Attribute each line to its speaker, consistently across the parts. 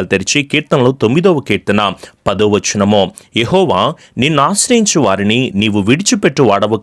Speaker 1: పుస్తకాలు తెరిచి కీర్తనలు 9వ కీర్తన 10వ వచనము, యెహోవా నిన్ను ఆశ్రయించు వారిని నీవు విడిచిపెట్టు వాడవు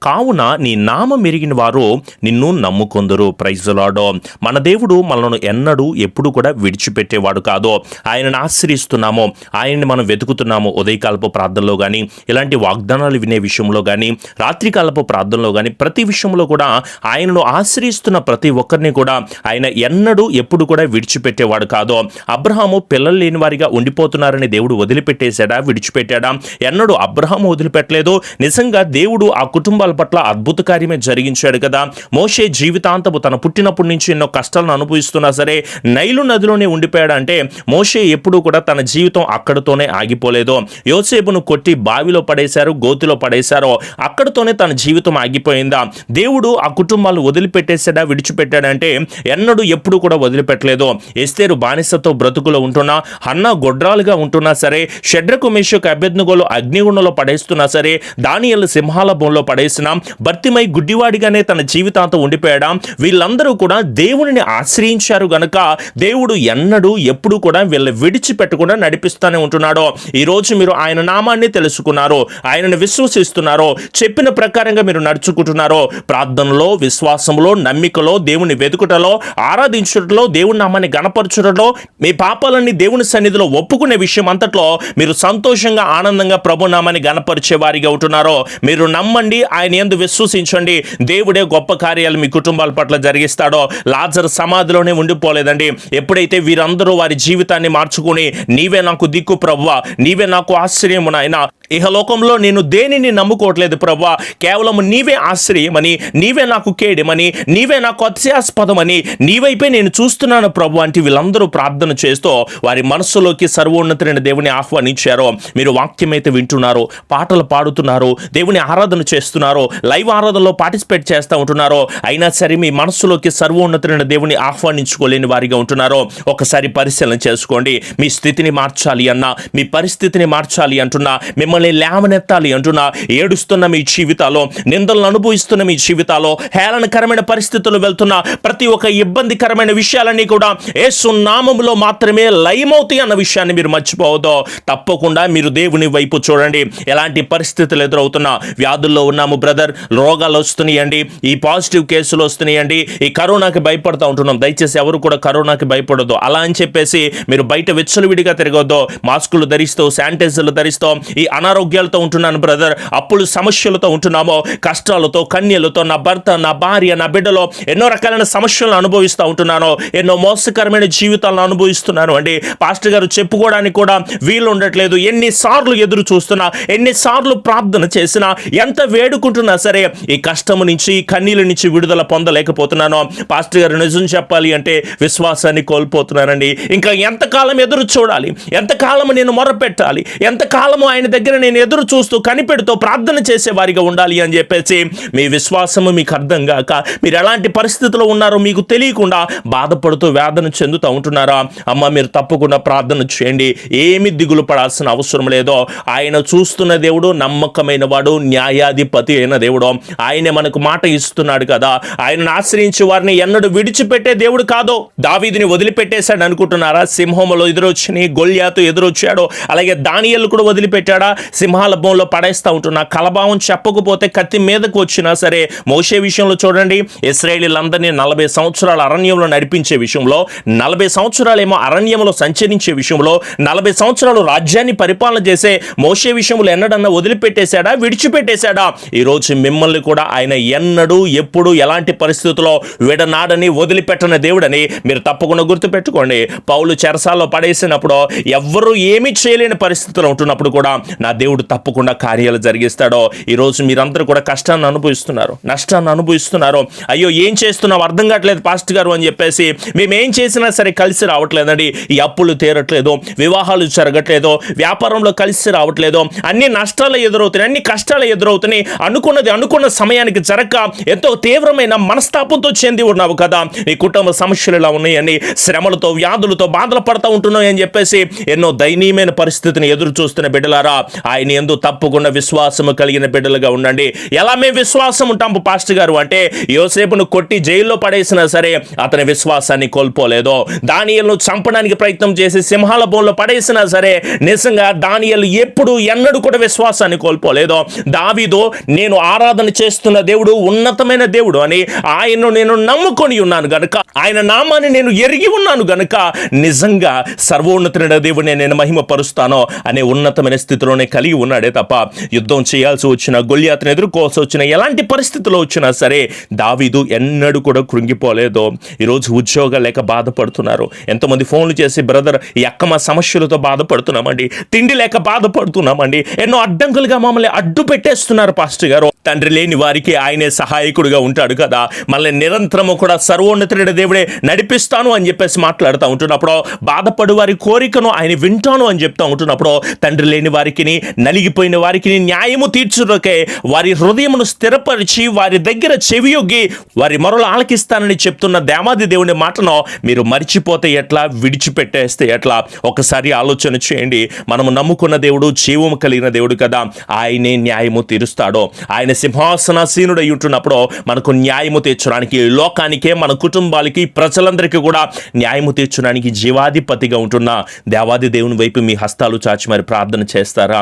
Speaker 1: కావున నీ నామం ఎరిగిన వారు నిన్ను నమ్ముకొందురు. Praise the lord. మన దేవుడు మనల్ని ఎన్నడూ ఎప్పుడు కూడా విడిచిపెట్టేవాడు కాదు. ఆయనను ఆశ్రయిస్తున్నాము, ఆయన్ని మనం వెతుకుతున్నాము. ఉదయకాలపు ప్రార్థనలో కానీ, ఇలాంటి వాగ్దానాలు వినే విషయంలో కానీ, రాత్రికాలపు ప్రార్థనలో కానీ, ప్రతి విషయంలో కూడా ఆయనను ఆశ్రయిస్తున్న ప్రతి ఒక్కరిని కూడా ఆయన ఎన్నడూ ఎప్పుడు కూడా విడిచిపెట్టేవాడు కాదు. అబ్రహాము పిల్లలు లేని వారిగా ఉండిపోతున్నారని దేవుడు వదిలిపెట్టేశాడా, విడిచిపెట్టాడా? ఎన్నడూ అబ్రహాము వదిలిపెట్టలేదు. నిజంగా దేవుడు ఆ కుటుంబాల పట్ల అద్భుత కార్యమే జరిగించాడు కదా. మోషే జీవితాంతము తన పుట్టినప్పటి నుంచి ఎన్నో కష్టాలను అనుభవిస్తున్నా సరే నైలు నదిలోనే ఉండిపోయాడు. అంటే మోషే ఎప్పుడూ కూడా తన జీవితం అక్కడితోనే ఆగిపోలేదు. యోసేపును కొట్టి బావిలో పడేశారు, గోతిలో పడేశారో అక్కడితోనే తన జీవితం ఆగిపోయిందా? దేవుడు ఆ కుటుంబాలను వదిలిపెట్టేశాడా, విడిచిపెట్టాడంటే ఎన్నడూ ఎప్పుడు కూడా వదిలిపెట్టలేదు. ఎస్తేరు బానిసతో బ్రతుకులో ఉంటున్నా, హన్నా గొడ్రాలుగా ఉంటున్నా సరే, షడ్రకు మేషకు అబేద్నెగోలు అగ్నిగుండంలో పడేస్తున్నా సరే, దానియేలు సింహాల బోన్లో పడేసినా, భర్తిమై గుడ్డివాడిగానే తన జీవితాంతం ఉండిపోయాడా, వీళ్ళందరూ కూడా దేవునిని ఆశ్రయించారు గనుక దేవుడు ఎన్నడూ ఎప్పుడు కూడా వీళ్ళని విడిచిపెట్టకుండా నడిపిస్తూనే ఉంటున్నాడు. ఈరోజు మీరు ఆయన నామాన్ని తెలుసుకున్నారు, ఆయనను విశ్వసిస్తున్నారో, చెప్పిన ప్రకారంగా మీరు నడుచుకుంటున్నారో, ప్రార్థనలో, విశ్వాసంలో, నమ్మికలో, దేవుని వెతుకుటలో, ఆరాధించుటలో, దేవుని నామాన్ని గణపరచుటలో, మీ పాపాలన్నీ దేవుని సన్నిధిలో ఒప్పుకునే విషయం అంతట్లో మీరు సంతోషంగా, ఆనందంగా ప్రభు నామాన్ని గణపరిచే వారిగా ఉంటున్నారో, మీరు నమ్మండి, ఆయన యందు విశ్వసించండి. దేవుడే గొప్ప కార్యాలు మీ కుటుంబాల పట్ల జరిగిస్తాడో. లాజరు సమాధిలోనే ఉండిపోలేదండి. ఎప్పుడైతే వీరందరూ వారి జీవితాన్ని మార్చుకుని, నీవే నాకు దిక్కు ప్రభువా, నీవే నాకు ఆశ్రయము నాయనా, ఇహలోకంలో నేను దేనిని నమ్ముకోవట్లేదు ప్రభువా, కేవలం నీవే ఆశ్రయమని, నీవే నాకు కేడమని, నీవే నాకు అత్యాస్పదమని, నీవైపే నేను చూస్తున్నాను ప్రభు అంటే వీళ్ళందరూ ప్రార్థన చేస్తూ వారి మనస్సులోకి సర్వోన్నతులైన దేవుని ఆహ్వానించారో. మీరు వాక్యమైతే వింటున్నారో, పాటలు పాడుతున్నారో, దేవుని ఆరాధన చేస్తున్నారో, లైవ్ ఆరాధనలో పార్టిసిపేట్ చేస్తూ ఉంటున్నారో, అయినా సరే మీ మనస్సులోకి సర్వోన్నతులైన దేవుని ఆహ్వానించుకోలేని వారిగా ఉంటున్నారో, ఒకసారి పరిశీలన చేసుకోండి. మీ స్థితిని మార్చాలి అన్నా, మీ పరిస్థితిని మార్చాలి అంటున్నా, మిమ్మల్ని లేవనెత్తాలి అంటున్నా, ఏడుస్తున్న మీ జీవితాల్లో, నిందలను అనుభవిస్తున్న మీ జీవితాల్లో, హేళనకరమైన పరిస్థితులు వెళ్తున్న ప్రతి ఒక్క ఇబ్బందికరమైన విషయాలన్నీ కూడా యేసు నామములో మాత్రమే లయమవుతాయి అన్న విషయాన్ని మీరు మర్చిపోవద్దు. తప్పకుండా మీరు దేవుని వైపు చూడండి. ఎలాంటి పరిస్థితులు ఎదురవుతున్నా, వ్యాధుల్లో ఉన్నాము బ్రదర్, రోగాలు వస్తున్నాయండి, ఈ పాజిటివ్ కేసులు వస్తున్నాయండి, ఈ కరోనాకి భయపడుతూ ఉంటున్నాం. దయచేసి ఎవరు కూడా కరోనాకి భయపడద్దు. అలా అని చెప్పేసి మీరు బయట విచ్చలవిడిగా తిరగొద్దు. మాస్కులు ధరిస్తూ, శానిటైజర్లు ధరిస్తూ ఈ అనారోగ్యాలతో ఉంటున్నాను బ్రదర్, అప్పులు సమస్యలతో ఉంటున్నామో, కష్టాలతో, కన్యలతో, నా భర్త, నా భార్య, నా బిడ్డలో ఎన్నో రకాలైన సమస్యలను అనుభవిస్తూ ఉంటున్నాను, ఎన్నో మోసకరమైన జీవితాలను అనుభవిస్తున్నాను అండి. పాస్టర్ గారు చెప్పుకోవడానికి కూడా వీలు ఉండట్లేదు. ఎన్నిసార్లు ఎదురు చూస్తున్నా, ఎన్నిసార్లు ప్రార్థన చేసినా, ఎంత వేడుకుంటున్నా సరే ఈ కష్టము నుంచి, ఈ కన్నీళ్ళ నుంచి విడుదల పొందలేకపోతున్నాను. పాస్టర్ గారు నిజం చెప్పాలి అంటే విశ్వాసాన్ని కోల్పోతున్నానండి. ఇంకా ఎంతకాలం ఎదురు చూడాలి, ఎంతకాలం నేను మొరపెట్టాలి, ఎంతకాలము ఆయన దగ్గర నేను ఎదురు చూస్తూ కనిపెడుతూ ప్రార్థన చేసే వారిగా ఉండాలి అని చెప్పేసి మీ విశ్వాసము మీకు అర్థం కాక మీరు ఎలాంటి పరిస్థితిలో ఉన్నారో మీకు తెలియకుండా బాధపడుతూ వేదన చెందుతూ ఉంటున్నారా? అమ్మ, మీరు తప్పకుండా ప్రార్థన చేయండి. ఏమి దిగులు పడాల్సిన అవసరం లేదో. ఆయన చూస్తున్న దేవుడు, నమ్మకమైన వాడు, న్యాయాధిపతి అయిన దేవుడు. ఆయనే మనకు మాట ఇస్తున్నాడు కదా. ఆయనను ఆశ్రయించి వారిని ఎన్నడూ విడిచిపెట్టే దేవుడు కాదు. దావీదుని వదిలిపెట్టేశాడు అనుకుంటున్నారా? సింహంలో ఎదురొచ్చినాయి, గొల్యాతు ఎదురొచ్చాడు, అలాగే దానియేలు కూడా వదిలిపెట్టాడా? సింహాల బోన్లో పడేస్తూ ఉంటున్నా. కలభావం చెప్పకపోతే కత్తి మీదకు వచ్చినా సరే. మోషే విషయంలో చూడండి, ఇశ్రాయేలీలందరినీ 40 సంవత్సరాల అరణ్యంలో నడిపించే విషయంలో, 40 సంవత్సరాలేమో అరణ్యంలో సంచరించే విషయంలో, 40 సంవత్సరాలు రాజ్యాన్ని పరిపాలన చేసే మోషే విషయంలో ఎన్నడన్నా వదిలిపెట్టేశాడా, విడిచిపెట్టేశాడా? ఈరోజు మిమ్మల్ని కూడా ఆయన ఎన్నడూ, ఎప్పుడు, ఎలాంటి పరిస్థితుల్లో విడనాడని, వదిలిపెట్టని దేవుడని మీరు తప్పకుండా గుర్తుపెట్టుకోండి. పౌలు చెరసాల్లో పడేసినప్పుడు, ఎవ్వరూ ఏమీ చేయలేని పరిస్థితుల్లో ఉంటున్నప్పుడు కూడా నా దేవుడు తప్పకుండా కార్యాలు జరిగిస్తాడో. ఈరోజు మీరందరూ కూడా కష్టాన్ని అనుభవిస్తున్నారు, నష్టాన్ని అనుభవిస్తున్నారు. అయ్యో ఏం చేస్తున్నావు అర్థం కావట్లేదు పాస్టర్ గారు అని చెప్పేసి మేమేం చేసినా సరే కలిసి రావట్లేదండి. ఈ అప్పులు తీరట్లేదు, వివాహాలు జరగట్లేదు, వ్యాపారంలో కలిసి రావట్లేదు, అన్ని నష్టాలు ఎదురవుతున్నాయి, అన్ని కష్టాలు ఎదురవుతున్నాయి. అనుకున్నది అనుకున్న సమయానికి జరగక ఎంతో తీవ్రమైన మనస్తాపంతో చెంది ఉన్నావు కదా. నీ కుటుంబ సమస్యలు ఇలా ఉన్నాయని, శ్రమలతో, వ్యాధులతో బాధలు పడతా ఉంటున్నావు అని చెప్పేసి ఎన్నో దయనీయమైన పరిస్థితిని ఎదురు చూస్తున్న బిడ్డలారా, ఆయన యందు తప్పకుండా విశ్వాసము కలిగిన బిడ్డలుగా ఉండండి. ఎలా మేము విశ్వాసం ఉంటాము పాస్టర్ గారు అంటే, యోసేపును కొట్టి జైల్లో పడేసినా సరే అతని విశ్వాసాన్ని కోల్పోలేదు. దానియేలును చంపడానికి ప్రయత్నం చేసి సింహాల బోన్లో పడేసినా సరే నిజంగా దానియేలు ఎప్పుడు ఎన్నడూ కూడా విశ్వాసాన్ని కోల్పోలేదు. దావీదు నేను ఆరాధన చేస్తున్న దేవుడు ఉన్నతమైన దేవుడు అని, ఆయన్ను నేను నమ్ముకొని ఉన్నాను గనుక, ఆయన నామాన్ని నేను ఎరిగి ఉన్నాను గనుక నిజంగా సర్వోన్నతుడైన దేవుడిని నేను మహిమపరుస్తాను అనే ఉన్నతమైన స్థితిలోనే కలిగి ఉన్నాడే తప్ప యుద్ధం చేయాల్సి వచ్చిన, గొల్యాతును ఎదుర్కోవాల్సి వచ్చిన, ఎలాంటి పరిస్థితుల్లో వచ్చినా సరే దావీదు ఎన్నడూ కూడా కృంగిపోలేదు. ఈరోజు ఉద్యోగాలు లేక బాధపడుతున్నారు. ఎంతోమంది ఫోన్లు చేసి బ్రదర్ ఈ అక్కమ సమస్యలతో బాధపడుతున్నామండి, తిండి లేక బాధపడుతున్నామండి, ఎన్నో అడ్డంకులుగా మమ్మల్ని అడ్డు పెట్టేస్తున్నారు పాస్టర్ గారు. తండ్రి లేని వారికి ఆయనే సహాయకుడిగా ఉంటాడు కదా, మళ్ళీ నిరంతరము కూడా సర్వోన్నతుడైన దేవుడే నడిపిస్తాను అని చెప్పేసి మాట్లాడుతూ ఉంటున్నప్పుడు, బాధపడు వారి కోరికను ఆయన వింటాను అని చెప్తా ఉంటున్నప్పుడు, తండ్రి లేని వారికి, నలిగిపోయిన వారికి న్యాయము తీర్చుటకే వారి హృదయమును స్థిరపరిచి వారి దగ్గర చెవియొగ్గి వారి మొరలు ఆలకిస్తానని చెప్తున్న దేవాది దేవుని మాటను మీరు మర్చిపోతే ఎట్లా, విడిచిపెట్టేస్తే ఎట్లా? ఒకసారి ఆలోచన చేయండి. మనము నమ్ముకున్న దేవుడు జీవము కలిగిన దేవుడు కదా, ఆయనే న్యాయము తీరుస్తాడు. ఆయన సింహాసనాసీనుడై ఉంటున్నప్పుడు మనకు న్యాయము తీర్చడానికి, లోకానికే, మన కుటుంబాలకి, ప్రజలందరికీ కూడా న్యాయము తీర్చడానికి జీవాధిపతిగా ఉంటున్న దేవాది దేవుని వైపు మీ హస్తాలు చాచి మరి ప్రార్థన చేస్తారా?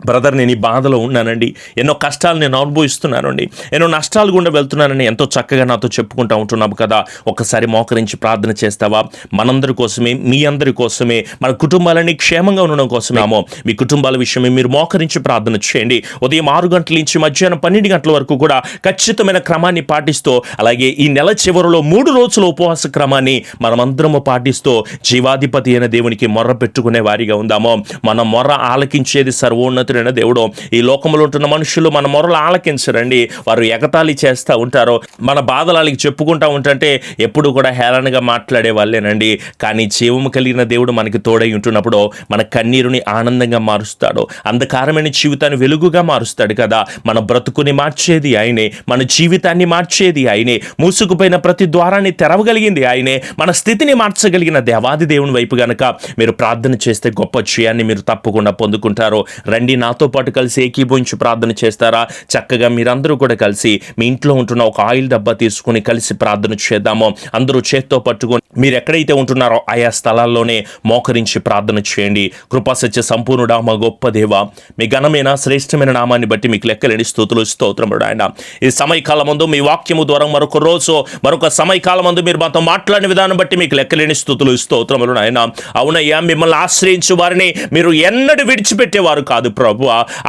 Speaker 1: బ్రదర్ నేను ఈ బాధలో ఉన్నానండి, ఎన్నో కష్టాలు నేను అనుభవిస్తున్నానండి, ఎన్నో నష్టాలు గుండా వెళ్తున్నానని ఎంతో చక్కగా నాతో చెప్పుకుంటూ ఉంటున్నాము కదా, ఒకసారి మోకరించి ప్రార్థన చేస్తావా? మనందరి కోసమే, మీ అందరి కోసమే, మన కుటుంబాలన్నీ క్షేమంగా ఉండడం కోసమేమో మీ కుటుంబాల విషయమే మీరు మోకరించి ప్రార్థన చేయండి. ఉదయం 6 గంటల నుంచి మధ్యాహ్నం 12 గంటల వరకు కూడా ఖచ్చితమైన క్రమాన్ని పాటిస్తూ, అలాగే ఈ నెల చివరిలో 3 రోజుల ఉపవాస క్రమాన్ని మనమందరము పాటిస్తూ జీవాధిపతి అయిన దేవునికి మొర్ర పెట్టుకునే వారిగా ఉందాము. మన మొర్ర ఆలకించేది సర్వోన్నతుడైన దేవుడు. ఈ లోకంలో ఉంటున్న మనుషులు మన మొర్రలు ఆలకించరండి, వారు ఎగతాళి చేస్తూ ఉంటారు. మన బాధలకి చెప్పుకుంటూ ఉంటుంటే ఎప్పుడు కూడా హేళనగా మాట్లాడే వాళ్ళేనండి. కానీ జీవము కలిగిన దేవుడు మనకి తోడై ఉంటున్నప్పుడు మన కన్నీరుని ఆనందంగా మారుస్తాడు, అంధకారమైన జీవితాన్ని వెలుగుగా మారుస్తాడు కదా. మన బ్రతుకుని మార్చేది ఆయనే, మన జీవితాన్ని మార్చేది ఆయనే, మూసుకుపోయిన ప్రతి ద్వారాన్ని తెరవగలిగింది ఆయనే, మన స్థితిని మార్చగలిగిన దేవాది దేవుని వైపు గనక మీరు ప్రార్థన చేస్తే గొప్ప జయాన్ని మీరు తప్పకుండా పొందుకుంటారు. రండి నాతో పాటు కలిసి ఏకీభవించి ప్రార్థన చేస్తారా? చక్కగా మీరందరూ కూడా కలిసి మీ ఇంట్లో ఉంటున్న ఒక ఆయిల్ డబ్బా తీసుకుని కలిసి ప్రార్థన చేద్దాము. అందరూ చేత్తో పట్టుకొని మీరు ఎక్కడైతే ఉంటున్నారో ఆయా స్థలాల్లోనే మోకరించి ప్రార్థన చేయండి. కృపాసత్య సంపూర్ణుడా మా గొప్ప దేవ, మీ ఘనమైన శ్రేష్టమైన నామాన్ని బట్టి మీకు లెక్కలేని స్తుతులు స్తోత్రములు ఆయన. ఈ సమయకాలం ముందు మీ వాక్యము ద్వారా మరొక రోజు మరొక సమయకాలం ముందు మీరు మాతో మాట్లాడిన విధానం బట్టి మీకు లెక్కలేని స్తుతులు స్తోత్రములు ఆయన. అవునయ్యా, మిమ్మల్ని ఆశ్రయించు వారిని మీరు ఎన్నడూ విడిచిపెట్టేవారు కాదు ప్రభు.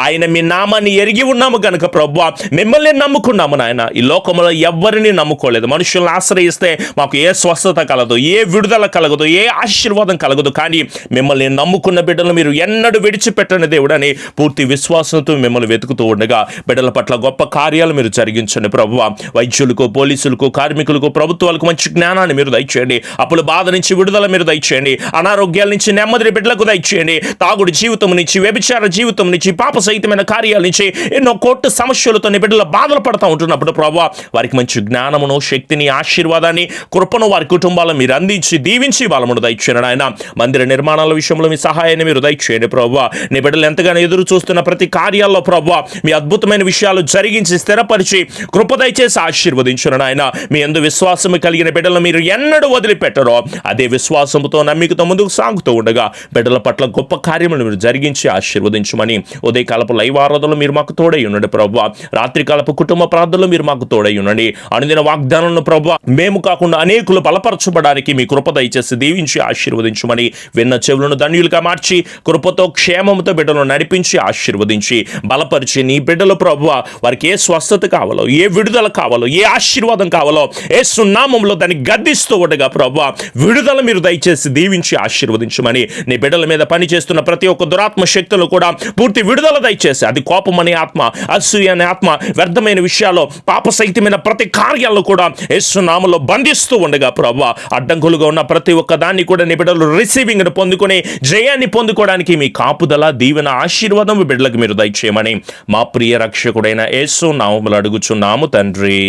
Speaker 1: ఆయన మీ నామాన్ని ఎరిగి ఉన్నాము కనుక ప్రభు మిమ్మల్ని నమ్ముకున్నాము నాయన. ఈ లోకంలో ఎవరిని నమ్ముకోలేదు. మనుషులను ఆశ్రయిస్తే మాకు ఏ స్వస్థత కలదు, ఏ విడుదల కలగదు, ఏ ఆశీర్వాదం కలగదు. కానీ మిమ్మల్ని నమ్ముకున్న బిడ్డలు మీరు ఎన్నడూ విడిచిపెట్టని దేవుడని పూర్తి విశ్వాసంతో మిమ్మల్ని వెతుకుతూ ఉండగా బిడ్డల పట్ల గొప్ప కార్యాలు మీరు జరిగించండి ప్రభువ. వైద్యులకు, పోలీసులకు, కార్మికులకు, ప్రభుత్వాలకు మంచి జ్ఞానాన్ని మీరు దయచేయండి. అప్పుల బాధ నుంచి విడుదల మీరు దయచేయండి. అనారోగ్యాల నుంచి నెమ్మది బిడ్డలకు దయచేయండి. తాగుడు జీవితం నుంచి, వ్యభిచార జీవితం నుంచి, పాప సహితమైన కార్యాల నుంచి, ఎన్నో కోర్టు సమస్యలతో బిడ్డలు బాధలు పడుతూ ఉంటున్నప్పుడు ప్రభువ వారికి మంచి జ్ఞానమును, శక్తిని, ఆశీర్వాదాన్ని, కృపను వారి కుటుంబాలను మీరు అందించి దీవించి బలమును దయచేయండి ఆయన. మందిర నిర్మాణాల విషయంలో మీ సహాయాన్ని మీరు దయచేయండి ప్రభువ. నీ బిడ్డలు ఎంతగానో ఎదురు చూస్తున్న ప్రతి కార్యాల్లో ప్రభువ మీ అద్భుతమైన విషయాలు జరిగించి స్థిరపరిచి కృప దయచేసి ఆశీర్వదించండి ఆయన. మీ యందు విశ్వాసము కలిగిన బిడ్డలను మీరు ఎన్నడూ వదిలిపెట్టరో అదే విశ్వాసముతో, నమ్మికతో ముందుకు సాగుతూ ఉండగా బిడ్డల పట్ల గొప్ప కార్యములు మీరు జరిగించి ఆశీర్వదించమని ఉదయకాలపు లైవ్ ఆరాధనలు మీరు మాకు తోడై ఉండండి ప్రభువ. రాత్రికాలపు కుటుంబ ప్రార్థనలు మీరు మాకు తోడై ఉండండి. అనుదిన వాగ్దానాలను ప్రభువ మేము కాకుండా అనేకులు బలపరచబడానికి మీ కృప దయచేసి దీవించి ఆశీర్వదించమని, విన్న చెవులను ధన్యులుగా మార్చి కృపతో క్షేమముతో బిడ్డలను నడిపించి ఆశీర్వదించి బలపరిచి నీ బిడ్డలు ప్రభువ వారికి ఏ స్వస్థత కావాలో, ఏ విడుదల కావాలో, ఏ ఆశీర్వాదం కావాలో యేసు నామములో దాన్ని గద్దిస్తూ ఉండగా ప్రభువ విడుదల మీరు దయచేసి దీవించి ఆశీర్వదించమని, నీ బిడ్డల మీద పనిచేస్తున్న ప్రతి ఒక్క దురాత్మ శక్తులు కూడా పూర్తి విడుదల దయచేసి, అది కోపం అనే ఆత్మ, అసూయ అనే ఆత్మ, వ్యర్థమైన విషయాల్లో, పాప సహితమైన ప్రతి కార్యాలను కూడా యేసు నామములో బంధిస్తూ ఉండగా ప్రభువ అడ్డంకులుగా ఉన్న ప్రతి ఒక్క దాన్ని కూడా నీ బిడ్డలు రిసీవింగ్ను పొందుకొని జయాన్ని పొందుకోవడానికి మీ కాపుదల, దీవెన, ఆశీర్వాదం బిడ్డలకు మీరు దయచేయమని మా ప్రియ రక్షకుడైన యేసు నామములో అడుగుచున్నాము తండ్రి.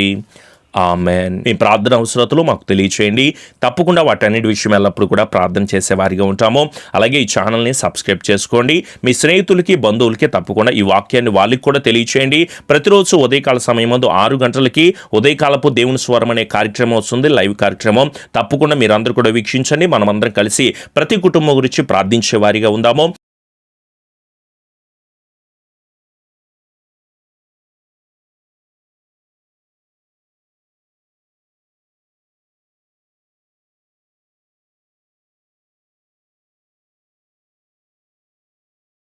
Speaker 1: ఆమెన్. మీ ప్రార్థన అవసరతలు మాకు తెలియచేయండి. తప్పకుండా వాటన్నిటి విషయం ఎల్లప్పుడు కూడా ప్రార్థన చేసేవారిగా ఉంటాము. అలాగే ఈ ఛానల్ని సబ్స్క్రైబ్ చేసుకోండి. మీ స్నేహితులకి, బంధువులకి తప్పకుండా ఈ వాక్యాన్ని వాళ్ళకి కూడా తెలియచేయండి. ప్రతిరోజు ఉదయకాల సమయం ముందు 6 గంటలకి ఉదయకాలపు దేవుని స్వరం అనే కార్యక్రమం వస్తుంది, లైవ్ కార్యక్రమం. తప్పకుండా మీరందరూ కూడా వీక్షించండి. మనమందరం కలిసి ప్రతి కుటుంబం గురించి ప్రార్థించే వారిగా ఉందాము.